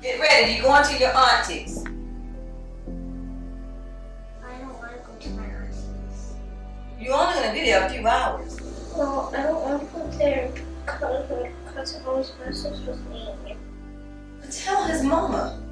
Get ready. You're going to your auntie's. I don't want to go to my auntie's. You're only going to be there a few hours. No, I don't want to go there because my always messes with me. But tell his mama.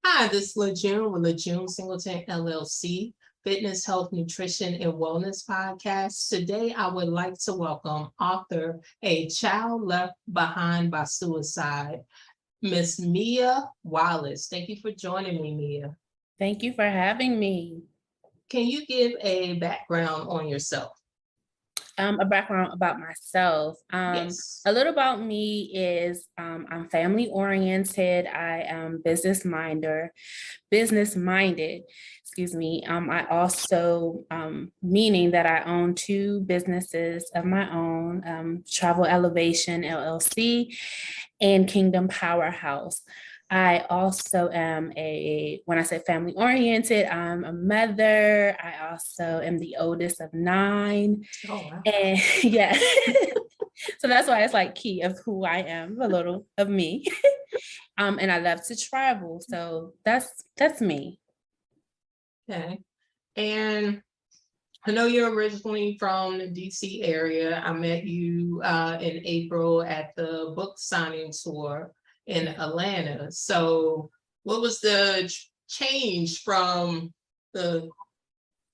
Hi, this is LaJune with LaJune Singleton LLC, Fitness, Health, Nutrition, and Wellness Podcast. Today, I would like to welcome author A Child Left Behind by Suicide, Miss Mia Wallace. Thank you for joining me, Mia. Thank you for having me. Can you give a background on yourself? A background about myself. Yes. A little about me is I'm family oriented. I am business-minded, excuse me. I also, meaning that I own two businesses of my own, Travel Elevation LLC and Kingdom Powerhouse. I also am when I say family oriented, I'm a mother. I also am the oldest of 9. Oh, wow. And yeah, so that's why it's like key of who I am, a little of me. And I love to travel. So that's me. Okay. And I know you're originally from the DC area. I met you in April at the book signing tour in Atlanta. So what was the change from the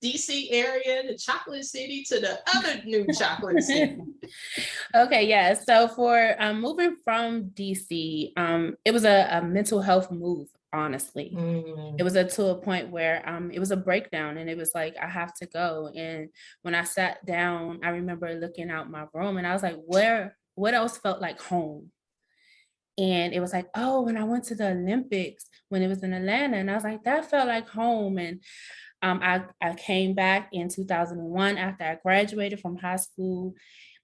DC area, the chocolate city, to the other new chocolate city? Okay, yeah. So for moving from DC, it was a mental health move, honestly. It was to a point where it was a breakdown, and it was like, I have to go. And when I sat down, I remember looking out my room and I was like, what else felt like home? And it was like, oh, when I went to the Olympics, when it was in Atlanta, and I was like, that felt like home. And I came back in 2001 after I graduated from high school,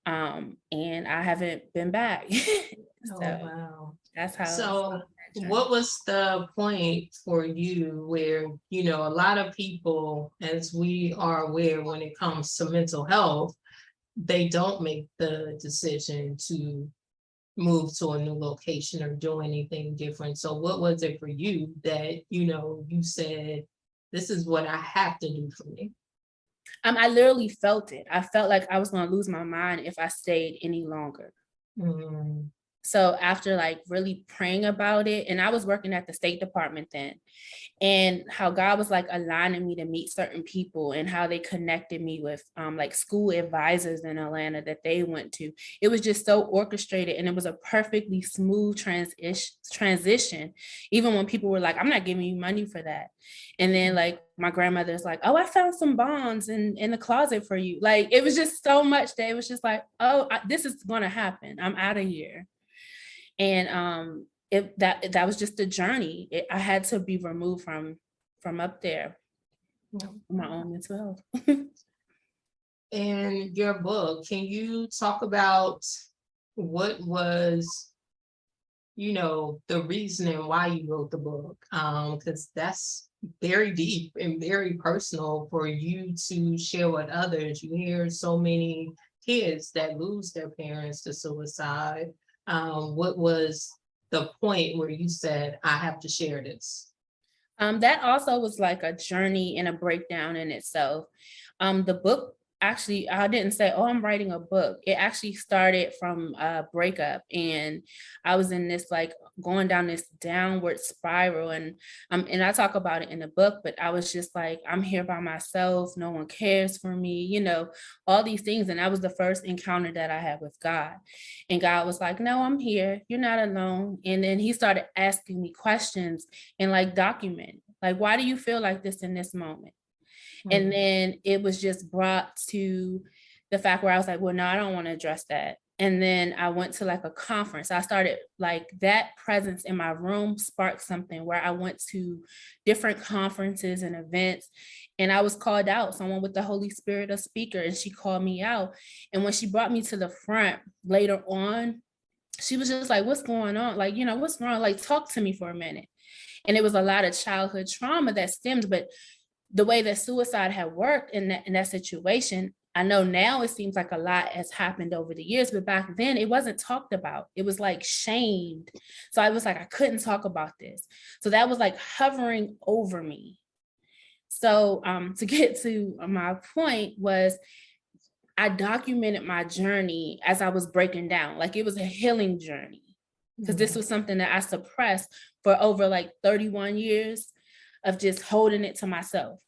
and I haven't been back. Oh, So wow. that's how. So what was the point for you where, a lot of people, as we are aware when it comes to mental health, they don't make the decision to move to a new location or do anything different. So what was it for you that, you said, this is what I have to do for me? I literally felt it. I felt like I was going to lose my mind if I stayed any longer. Mm. So after like really praying about it, and I was working at the State Department then, and how God was like aligning me to meet certain people and how they connected me with like school advisors in Atlanta that they went to. It was just so orchestrated, and it was a perfectly smooth transition. Even when people were like, I'm not giving you money for that. And then like my grandmother's like, oh, I found some bonds in the closet for you. Like, it was just so much that it was just like, oh, this is going to happen. I'm out of here. And that was just a journey. I had to be removed from up there, my own mental health. And your book, can you talk about what was, the reasoning why you wrote the book? Because that's very deep and very personal for you to share with others. You hear so many kids that lose their parents to suicide. What was the point where you said, I have to share this? That also was like a journey and a breakdown in itself. The book, actually, I didn't say, oh, I'm writing a book. It actually started from a breakup, and I was in this like going down this downward spiral, and I talk about it in the book, but I was just like, I'm here by myself. No one cares for me, all these things. And that was the first encounter that I had with God. And God was like, no, I'm here. You're not alone. And then he started asking me questions and like document. Like, why do you feel like this in this moment? And then it was just brought to the fact where I was like, well, no, I don't want to address that. And then I went to like a conference. I started like that presence in my room sparked something where I went to different conferences and events, and I was called out, someone with the Holy Spirit, a speaker, and she called me out. And when she brought me to the front later on, she was just like, what's going on? Like, you know, what's wrong? Like, talk to me for a minute. And it was a lot of childhood trauma that stemmed, but the way that suicide had worked in that situation, I know now it seems like a lot has happened over the years, but back then it wasn't talked about. It was like shamed. So I was like, I couldn't talk about this. So that was like hovering over me. So to get to my point was, I documented my journey as I was breaking down. Like, it was a healing journey, because this was something that I suppressed for over like 31 years of just holding it to myself.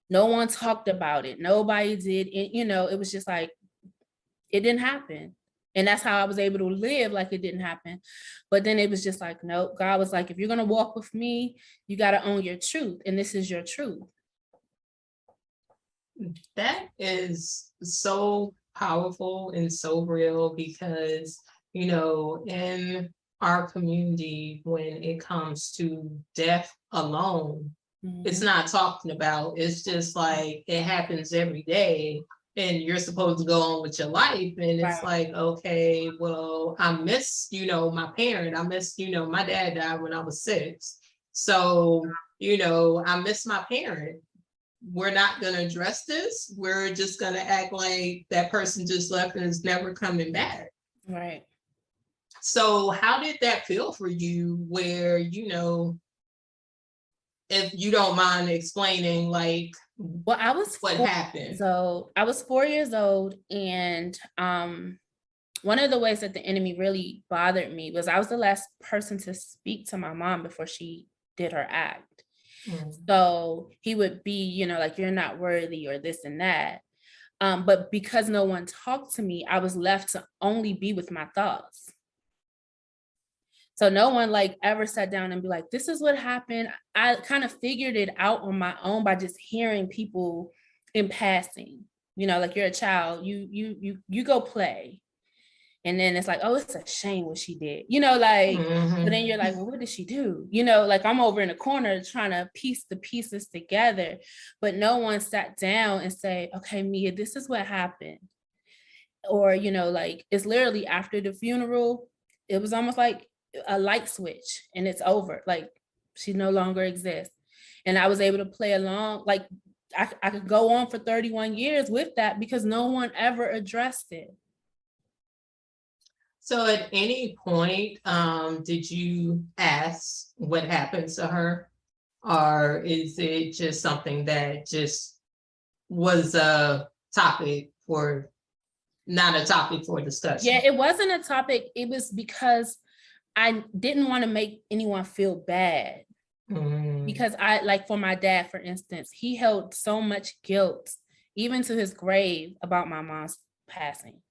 No one talked about it. Nobody did it. You know, it was just like, it didn't happen. And that's how I was able to live like it didn't happen. But then it was just like, nope. God was like, if you're going to walk with me, you got to own your truth. And this is your truth. That is so powerful and so real, because, you know, in our community, when it comes to death alone, it's not talked about. It's just like it happens every day and you're supposed to go on with your life. And it's like, okay, well, I miss, you know, my parent. I miss, you know, my dad died when I was 6. So, you know, I miss my parent. We're not going to address this. We're just going to act like that person just left and is never coming back. Right. So how did that feel for you, where, you know, if you don't mind explaining, like, well, I was what happened? So I was 4 years old, and one of the ways that the enemy really bothered me was I was the last person to speak to my mom before she did her act. So he would be, you know, like, you're not worthy or this and that. But because no one talked to me, I was left to only be with my thoughts. So no one like ever sat down and be like, this is what happened. I kind of figured it out on my own by just hearing people in passing. You know, like, you're a child, you go play. And then it's like, oh, it's a shame what she did. You know, like, but then you're like, well, what did she do? You know, like, I'm over in a corner trying to piece the pieces together, but no one sat down and say, okay, Mia, this is what happened. Or, you know, like, it's literally after the funeral, it was almost like a light switch and it's over. Like, she no longer exists. And I was able to play along. Like, I could go on for 31 years with that because no one ever addressed it. So at any point, did you ask what happened to her? Or is it just something that just was a topic for, not a topic for discussion? Yeah, it wasn't a topic. It was because I didn't want to make anyone feel bad. Because I, like, for my dad, for instance, he held so much guilt, even to his grave, about my mom's passing.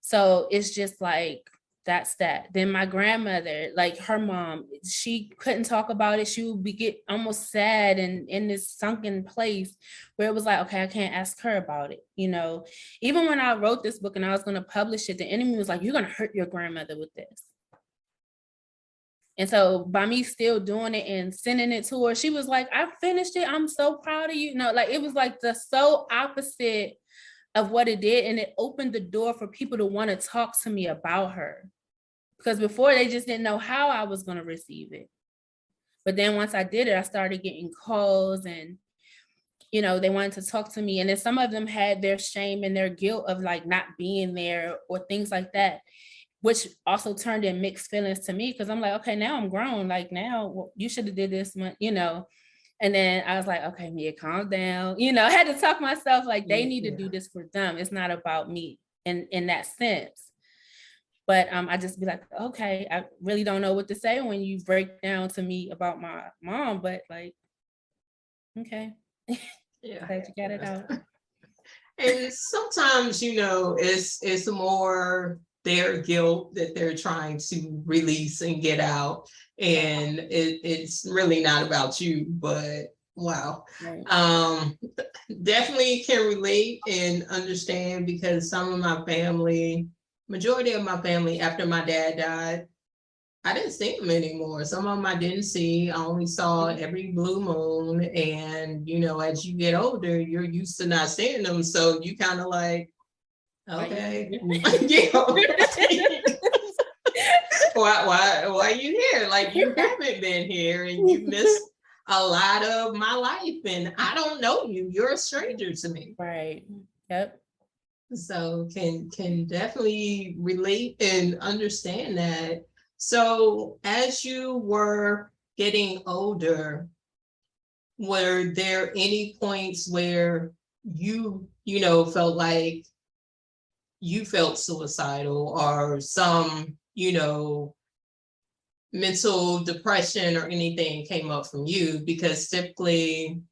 So it's just like, that's that. Then my grandmother, like, her mom, she couldn't talk about it. She would get almost sad and in this sunken place where it was like, okay, I can't ask her about it. You know, even when I wrote this book and I was going to publish it, the enemy was like, you're going to hurt your grandmother with this. And so by me still doing it and sending it to her, she was like, I finished it. I'm so proud of you. No, like, it was like the so opposite of what it did. And it opened the door for people to want to talk to me about her. Because before, they just didn't know how I was going to receive it. But then once I did it, I started getting calls and, you know, they wanted to talk to me. And then some of them had their shame and their guilt of like not being there or things like that, which also turned in mixed feelings to me. Cause I'm like, okay, now I'm grown. Like, now, well, you should have did this, you know? And then I was like, okay, Mia, calm down. You know, I had to talk myself like, they need to do this for them. It's not about me in that sense. But I just be like, okay, I really don't know what to say when you break down to me about my mom, but like, okay. Yeah. Glad you got it out. And sometimes, you know, it's more their guilt that they're trying to release and get out. and it's really not about you, but wow. Right. Definitely can relate and understand, because some of my family, majority of my family, after my dad died, I didn't see them anymore. Some of them I didn't see. I only saw every blue moon. And, as you get older, you're used to not seeing them. So you kind of like, okay. Why are you here? Like, you haven't been here and you missed a lot of my life, and I don't know you. You're a stranger to me. Right. Yep. So can definitely relate and understand that. So as you were getting older, were there any points where felt like you felt suicidal, or some, mental depression or anything came up from you? Because typically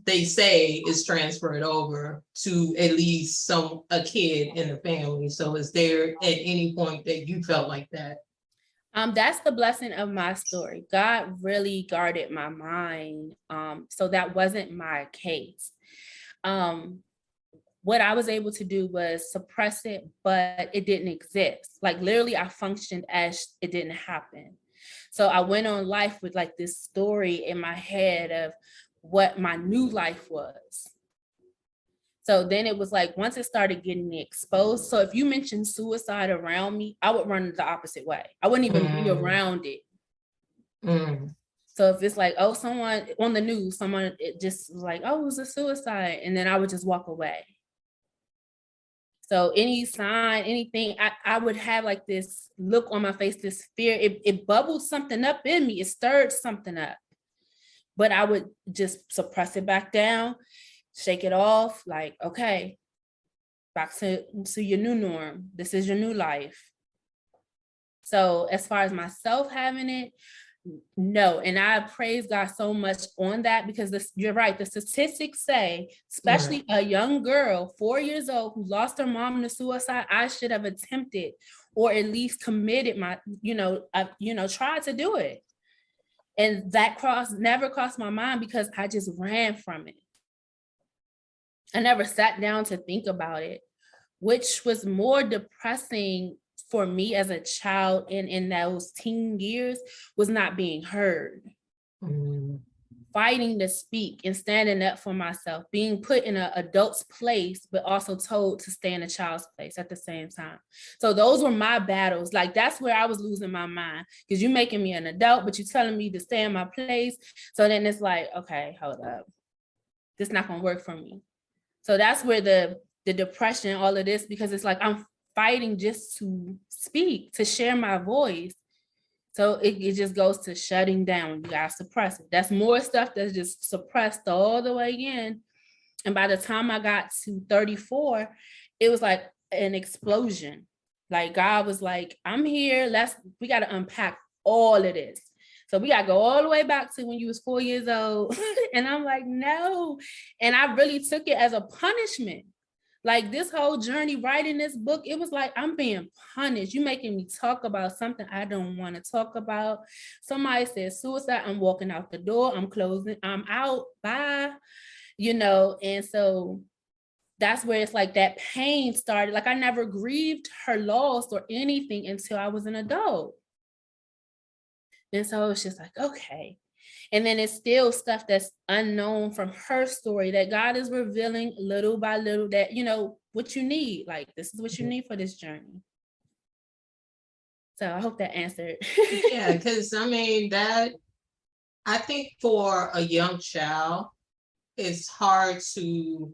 they say is transferred over to at least a kid in the family. So is there at any point that you felt like that? That's the blessing of my story. God really guarded my mind. So that wasn't my case. What I was able to do was suppress it, but it didn't exist. Like, literally, I functioned as it didn't happen. So I went on life with like this story in my head of what my new life was. So then it was like, once it started getting exposed. So if you mentioned suicide around me, I would run the opposite way. I wouldn't even be around it. So if it's like, oh, someone on the news, it just like, oh, it was a suicide. And then I would just walk away. So any sign, anything, I would have like this look on my face, this fear. It bubbled something up in me. It stirred something up. But I would just suppress it back down, shake it off, like, okay, back to your new norm. This is your new life. So as far as myself having it, no. And I praise God so much on that, because you're right. The statistics say, especially a young girl, 4 years old, who lost her mom to suicide, I should have attempted, or at least committed tried to do it. And that never crossed my mind, because I just ran from it. I never sat down to think about it, which was more depressing for me as a child in those teen years, was not being heard. Fighting to speak and standing up for myself, being put in an adult's place, but also told to stay in a child's place at the same time. So those were my battles. Like, that's where I was losing my mind, because you're making me an adult, but you're telling me to stay in my place. So then it's like, okay, hold up. This is not going to work for me. So that's where the depression, all of this, because it's like I'm fighting just to speak, to share my voice. So it just goes to shutting down. You gotta suppress it. That's more stuff that's just suppressed all the way in. And by the time I got to 34, it was like an explosion. Like, God was like, I'm here. We got to unpack all of this. So we got to go all the way back to when you was 4 years old. And I'm like, no. And I really took it as a punishment. Like, this whole journey writing this book, it was like, I'm being punished. You're making me talk about something I don't want to talk about. Somebody said suicide, I'm walking out the door, I'm closing, I'm out, bye. And so that's where it's like that pain started. Like, I never grieved her loss or anything until I was an adult. And so it's just like, okay. And then it's still stuff that's unknown from her story that God is revealing little by little, that, what you need. Like, this is what you need for this journey. So I hope that answered. Yeah, because I think for a young child, it's hard to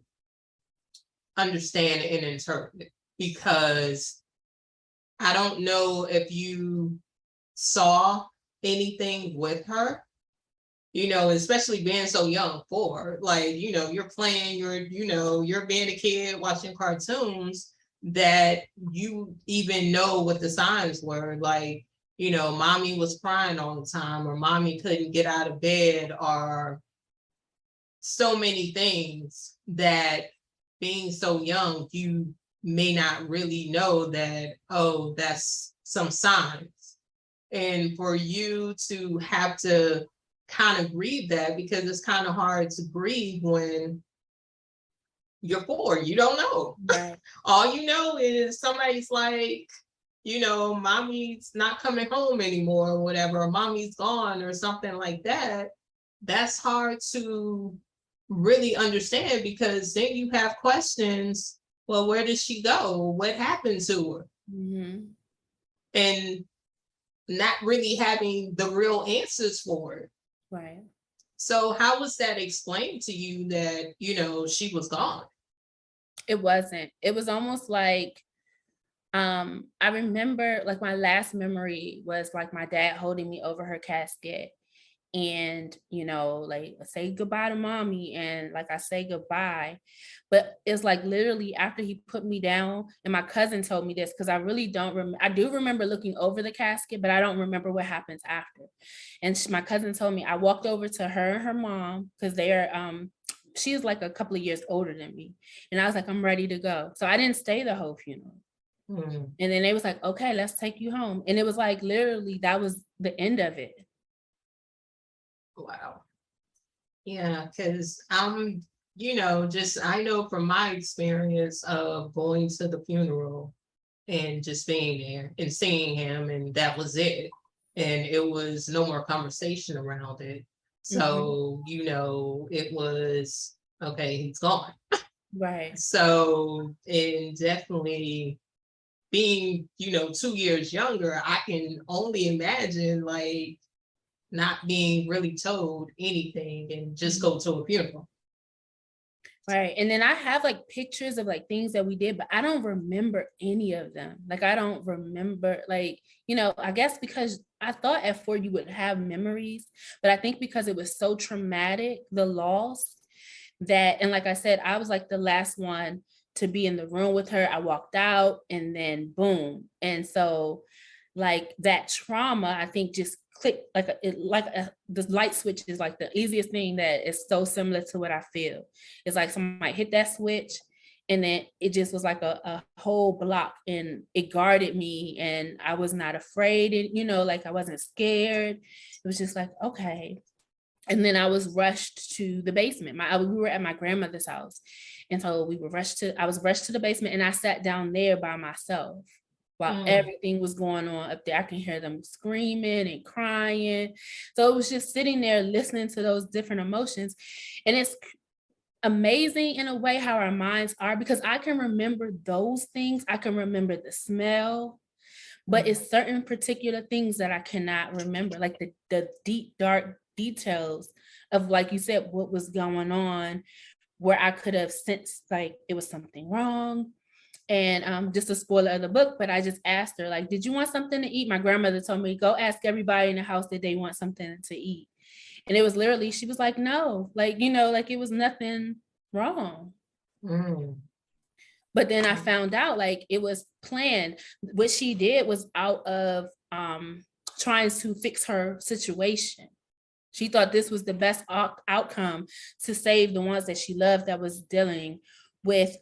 understand and interpret, because I don't know if you saw anything with her, especially being so young for her. Like, you're playing, you're being a kid watching cartoons, that you even know what the signs were. Like, mommy was crying all the time, or mommy couldn't get out of bed, or so many things that, being so young, you may not really know that, oh, that's some signs. And for you to have to kind of grieve that, because it's kind of hard to grieve when you're 4, you don't know. Right. All you know is somebody's like, mommy's not coming home anymore or whatever, or mommy's gone or something like that. That's hard to really understand, because then you have questions. Well, where did she go? What happened to her? Mm-hmm. And not really having the real answers for it. Right. So how was that explained to you that, she was gone? It wasn't. It was almost like, I remember like my last memory was like my dad holding me over her casket, and like, say goodbye to mommy, and like I say goodbye, but it's like literally after he put me down, and my cousin told me this, because I really don't remember. I do remember looking over the casket, but I don't remember what happens after. And my cousin told me, I walked over to her and her mom, because they are she is like a couple of years older than me, and I was like, I'm ready to go. So I didn't stay the whole funeral. Mm. And then they was like, okay, let's take you home. And it was like literally that was the end of it. Wow. Yeah, because I know from my experience of going to the funeral and just being there and seeing him, and that was it. And it was no more conversation around it. So, it was, okay, he's gone. Right. So, and definitely being, 2 years younger, I can only imagine like not being really told anything and just go to a funeral. Right. And then I have like pictures of like things that we did, but I don't remember any of them. Like, I don't remember, like, I guess because I thought at 4 you would have memories, but I think because it was so traumatic, the loss, that, and like I said, I was like the last one to be in the room with her. I walked out and then boom. And so like that trauma, I think just clicked the light switch is like the easiest thing that is so similar to what I feel. It's like somebody hit that switch, and then it just was like a whole block, and it guarded me, and I was not afraid, and like I wasn't scared. It was just like, okay. And then I was rushed to the basement. We were at my grandmother's house, and so I was rushed to the basement, and I sat down there by myself while everything was going on up there. I can hear them screaming and crying. So it was just sitting there listening to those different emotions. And it's amazing in a way how our minds are, because I can remember those things. I can remember the smell, but it's certain particular things that I cannot remember, like the deep, dark details of, like you said, what was going on, where I could have sensed like it was something wrong. And just a spoiler of the book, but I just asked her, like, did you want something to eat? My grandmother told me, go ask everybody in the house that they want something to eat. And it was literally, she was like, no, like, like it was nothing wrong. But then I found out like it was planned. What she did was out of trying to fix her situation. She thought this was the best outcome to save the ones that she loved, that was dealing with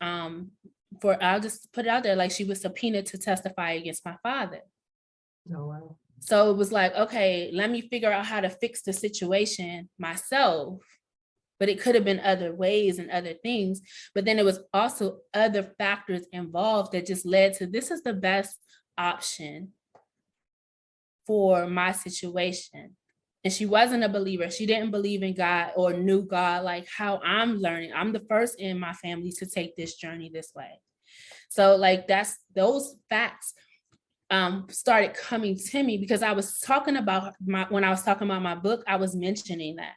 I'll just put it out there, like she was subpoenaed to testify against my father. Oh, wow. So it was like, okay, let me figure out how to fix the situation myself. But it could have been other ways and other things. But then it was also other factors involved that just led to, this is the best option for my situation. And she wasn't a believer. She didn't believe in God or knew God like how I'm learning. I'm the first in my family to take this journey this way. So like those facts started coming to me, because I was talking about when I was talking about my book, I was mentioning that.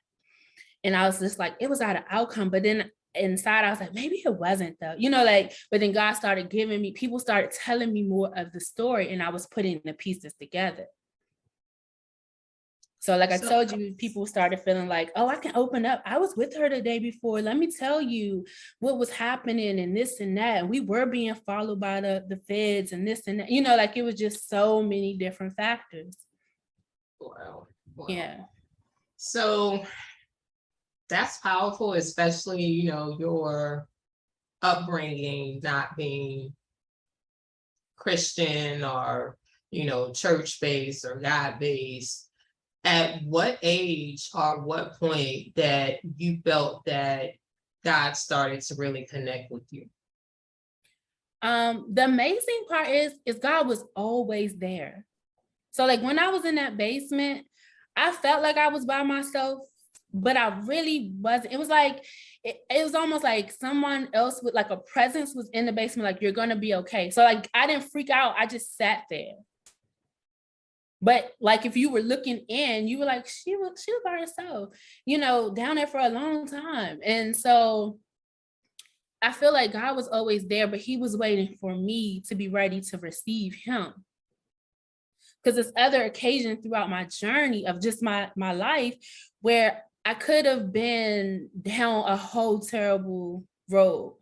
And I was just like, it was out of outcome. But then inside I was like, maybe it wasn't though, but then God started people started telling me more of the story, and I was putting the pieces together. So like I told you, people started feeling like, oh, I can open up. I was with her the day before. Let me tell you what was happening and this and that. And we were being followed by the feds and this and that, like it was just so many different factors. Wow. Yeah. So that's powerful, especially, your upbringing not being Christian or church-based or God-based, at what age or what point that you felt that God started to really connect with you? The amazing part is God was always there. So like when I was in that basement, I felt like I was by myself, but I really wasn't. It was like, it was almost like someone else with like a presence was in the basement, like, you're gonna be okay. So like, I didn't freak out. I just sat there. But like, if you were looking in, you were like, she was by herself, down there for a long time. And so I feel like God was always there, but he was waiting for me to be ready to receive him. Because there's other occasions throughout my journey of just my life where I could have been down a whole terrible road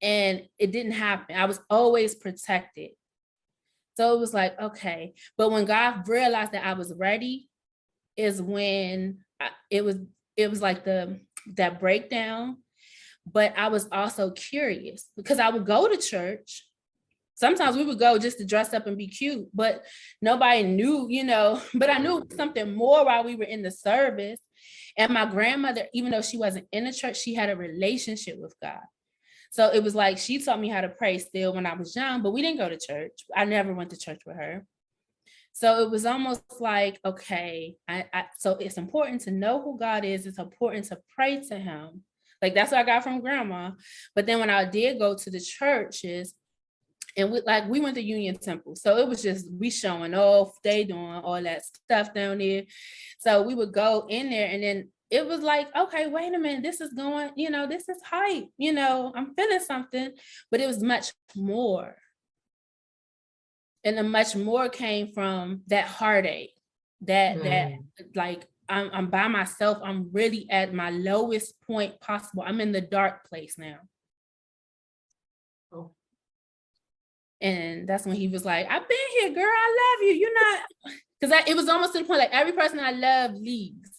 and it didn't happen. I was always protected. So it was like, okay. But when God realized that I was ready is when it was like that breakdown. But I was also curious because I would go to church. Sometimes we would go just to dress up and be cute, but nobody knew, but I knew something more while we were in the service. And my grandmother, even though she wasn't in the church, she had a relationship with God. So it was like, she taught me how to pray still when I was young, but we didn't go to church. I never went to church with her. So it was almost like, okay, so it's important to know who God is. It's important to pray to him. Like, that's what I got from grandma. But then when I did go to the churches, and we went to Union Temple. So it was just, we showing off, they doing all that stuff down there. So we would go in there and then it was like, okay, wait a minute, this is going, this is hype, I'm feeling something, but it was much more. And the much more came from that heartache, that like, I'm by myself. I'm really at my lowest point possible. I'm in the dark place now. Oh. And that's when he was like, I've been here, girl. I love you. You're not, because it was almost to the point like every person I love leaves,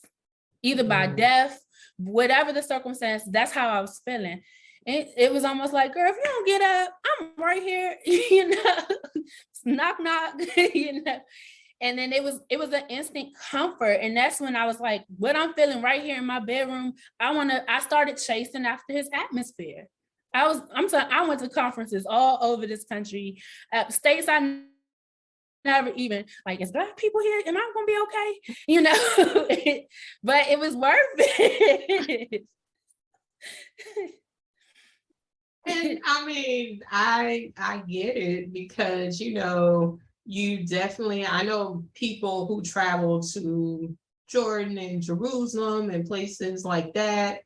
either by death, whatever the circumstance. That's how I was feeling. And it was almost like, girl, if you don't get up, I'm right here, knock, knock, And then it was an instant comfort. And that's when I was like, what I'm feeling right here in my bedroom, I started chasing after his atmosphere. I went to conferences all over this country, states I never even, like, is there people here? Am I gonna be okay? But it was worth it. And I mean, I get it because, you definitely, I know people who travel to Jordan and Jerusalem and places like that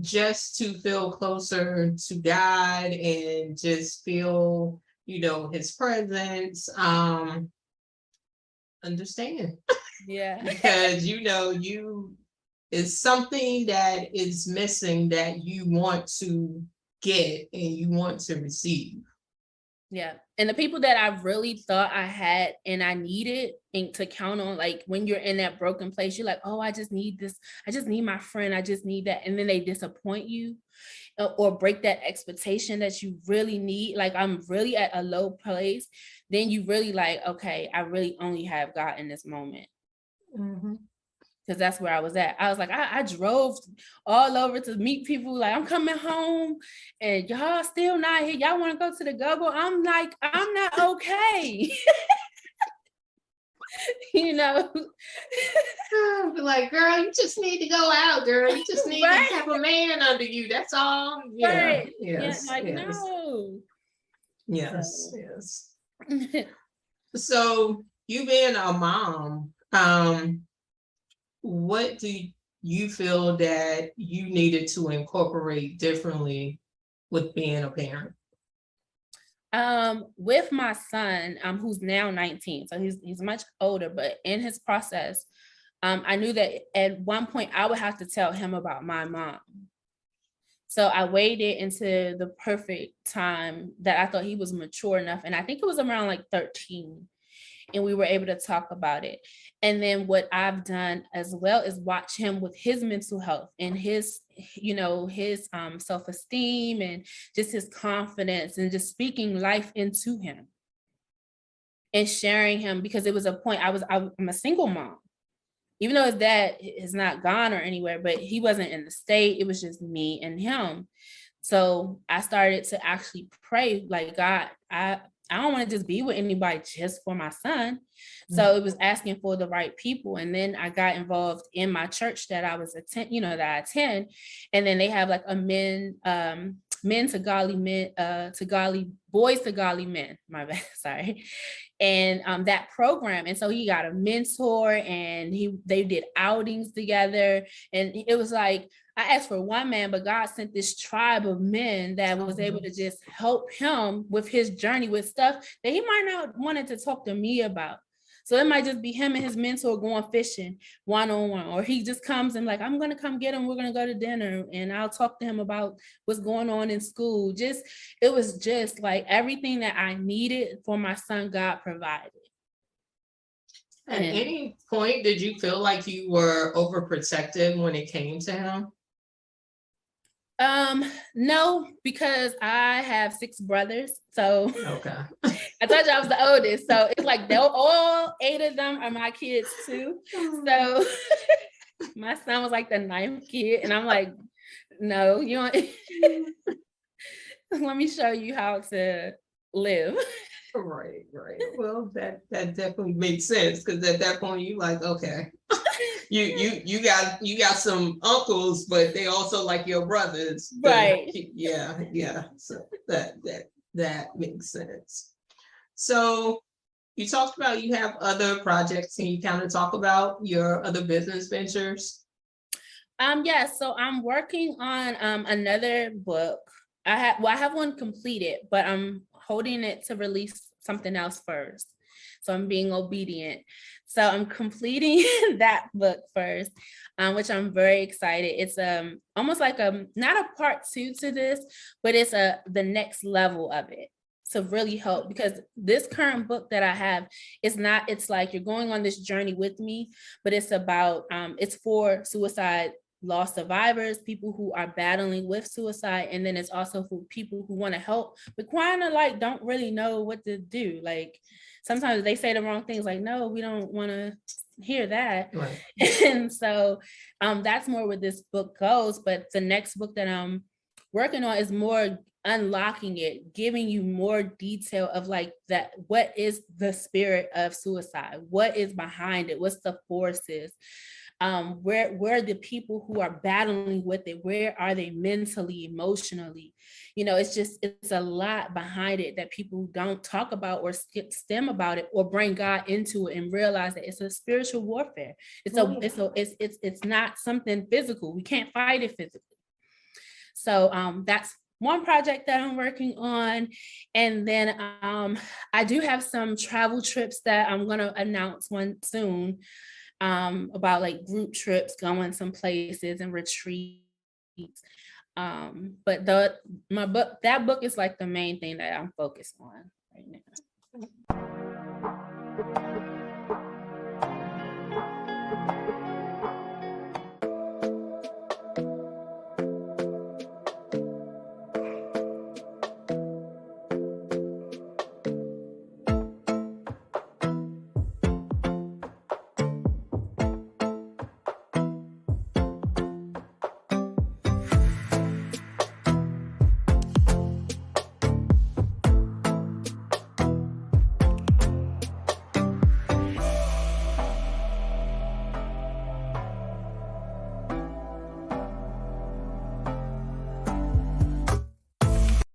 just to feel closer to God and just feel, his presence. Understand. Yeah. Because, it's something that is missing that you want to get and you want to receive. Yeah. And the people that I really thought I had and I needed and to count on, like when you're in that broken place, you're like, oh, I just need this. I just need my friend. I just need that. And then they disappoint you or break that expectation that you really need. Like, I'm really at a low place. Then you really like, okay, I really only have God in this moment. Mm-hmm. Because that's where I was at. I was like, I drove all over to meet people. Like, I'm coming home and y'all still not here. Y'all want to go to the go-go? I'm like, I'm not okay. Like, girl, you just need to go out, girl. You just need right? to have a man under you. That's all. Yeah. Right. Yes. Yeah, like, yes. No. Yes. So. Yes. So you being a mom, what do you feel that you needed to incorporate differently with being a parent? With my son, who's now 19, so he's much older, but in his process, I knew that at one point I would have to tell him about my mom. So I waited into the perfect time that I thought he was mature enough, and I think it was around like 13. And we were able to talk about it. And then what I've done as well is watch him with his mental health and his self-esteem and just his confidence and just speaking life into him. and sharing him, because it was a point I'm a single mom. Even though his dad is not gone or anywhere, but he wasn't in the state. It was just me and him. So I started to actually pray, like, God, I don't want to just be with anybody just for my son. So it was asking for the right people. And then I got involved in my church that I attend. And then they have like a men to godly men, to godly boys to godly men, my bad, sorry. And that program. And so he got a mentor, and they did outings together. And it was like, I asked for one man, but God sent this tribe of men that was able to just help him with his journey with stuff that he might not wanted to talk to me about. So it might just be him and his mentor going fishing one-on-one, or he just comes and like, I'm going to come get him. We're going to go to dinner and I'll talk to him about what's going on in school. It was just like everything that I needed for my son, God provided. At any point, did you feel like you were overprotective when it came to him? No, because I have 6 brothers. So okay. I told you I was the oldest. So it's like all 8 of them are my kids too. So my son was like the 9th kid. And I'm like, no, you want let me show you how to live. Right. Well, that definitely makes sense, because at that point you like, okay, you got some uncles, but they also like your brothers, right? Yeah. So that makes sense. So you talked about you have other projects. Can you kind of talk about your other business ventures? Yes. So I'm working on another book. I have one completed, but I'm holding it to release something else first. So I'm being obedient. So I'm completing that book first, which I'm very excited. It's almost like not a part 2 to this, but it's the next level of it to really help, because this current book that I have it's like you're going on this journey with me, but it's about it's for suicide law survivors, people who are battling with suicide. And then it's also for people who want to help, but kind of like don't really know what to do. Like sometimes they say the wrong things, like, no, we don't want to hear that. Right. And so that's more where this book goes. But the next book that I'm working on is more unlocking it, giving you more detail of like that, what is the spirit of suicide, what is behind it, what's the forces, where are the people who are battling with it, where are they mentally, emotionally? It's a lot behind it that people don't talk about or stem about it, or bring God into it and realize that it's a spiritual warfare. It's not something physical. We can't fight it physically. So that's one project that I'm working on. And then I do have some travel trips that I'm going to announce one soon, about like group trips, going some places and retreats. But that book is like the main thing that I'm focused on right now.